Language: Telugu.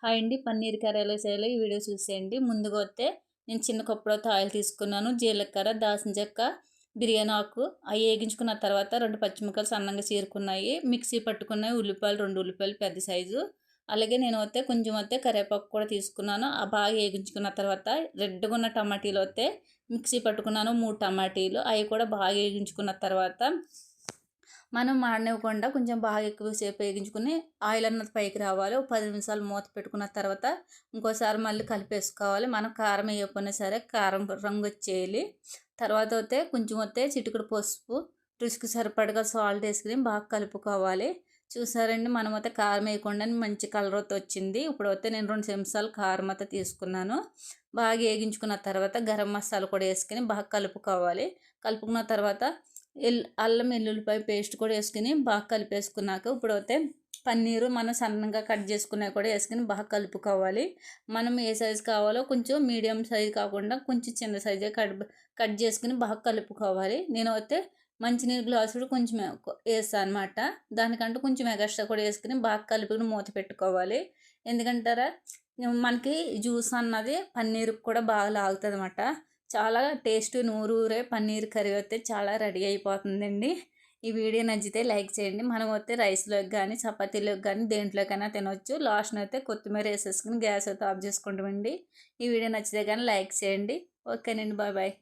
హాయ్ అండి. పన్నీర్ కర్రీ ఎలా చేయాలో ఈ వీడియో చూసేయండి. ముందుగా వస్తే నేను చిన్న కప్పుతో ఆయిల్ తీసుకున్నాను. జీలకర్ర, దాల్చిన చెక్క, బిర్యానీ ఆకు అవి వేగించుకున్న తర్వాత 2 పచ్చిమిరపకాయలు సన్నంగా చీరుకున్నాయి. మిక్సీ పట్టుకున్నాయి. ఉల్లిపాయలు 2 ఉల్లిపాయలు పెద్ద సైజు. అలాగే నేను వస్తే కొంచెం కరివేపాకు కూడా తీసుకున్నాను. బాగా వేగించుకున్న తర్వాత రెడ్గా ఉన్న టమాటీలు వస్తే మిక్సీ పట్టుకున్నాను. 3 టమాటీలు అవి కూడా బాగా వేగించుకున్న తర్వాత మనం మాడనివ్వకుండా కొంచెం బాగా ఎక్కువసేపు వేగించుకుని ఆయిల్ అన్నది పైకి రావాలి. ఒక 10 నిమిషాలు మూత పెట్టుకున్న తర్వాత ఇంకోసారి మళ్ళీ కలిపేసుకోవాలి. మనం కారం వేయకపోయినా సరే కారం రంగు వచ్చేయాలి. తర్వాత కొంచెం చిటికెడు పసుపు, రుచికి సరిపడగా సాల్ట్ వేసుకుని బాగా కలుపుకోవాలి. చూసారండి, మనం కారం వేయకుండా మంచి కలర్ వచ్చింది. ఇప్పుడు నేను 2 నిమిషాలు కారం తీసుకున్నాను. బాగా వేగించుకున్న తర్వాత గరం మసాలా కూడా వేసుకుని బాగా కలుపుకోవాలి. కలుపుకున్న తర్వాత అల్లం వెల్లుల్లిపాయ పేస్ట్ కూడా వేసుకుని బాగా కలిపేసుకున్నాక ఇప్పుడు పన్నీరు మనం సన్నగా కట్ చేసుకున్నా కూడా వేసుకుని బాగా కలుపుకోవాలి. మనం ఏ సైజు కావాలో కొంచెం మీడియం సైజు కాకుండా కొంచెం చిన్న సైజే కట్ చేసుకుని బాగా కలుపుకోవాలి. నేను మంచినీరు గ్లాసులు కొంచెం వేస్తాను అనమాట. దానికంటే కొంచెం ఎగస్ట్రా కూడా వేసుకుని బాగా కలుపుకుని మూత పెట్టుకోవాలి. ఎందుకంటారా, మనకి జ్యూస్ అన్నది పన్నీరుకి కూడా బాగా లాగుతుంది అనమాట. చాలా టేస్ట్ నూరూరే పన్నీర్ కర్రీ చాలా రెడీ అయిపోతుందండి. ఈ వీడియో నచ్చితే లైక్ చేయండి. మనం రైస్లోకి కానీ చపాతీలోకి కానీ దేంట్లోకైనా తినవచ్చు. లాస్ట్న కొత్తిమీర వేసేసుకుని గ్యాస్ ఆఫ్ చేసుకుంటామండి. ఈ వీడియో నచ్చితే కానీ లైక్ చేయండి. ఓకేనండి, బాయ్ బాయ్.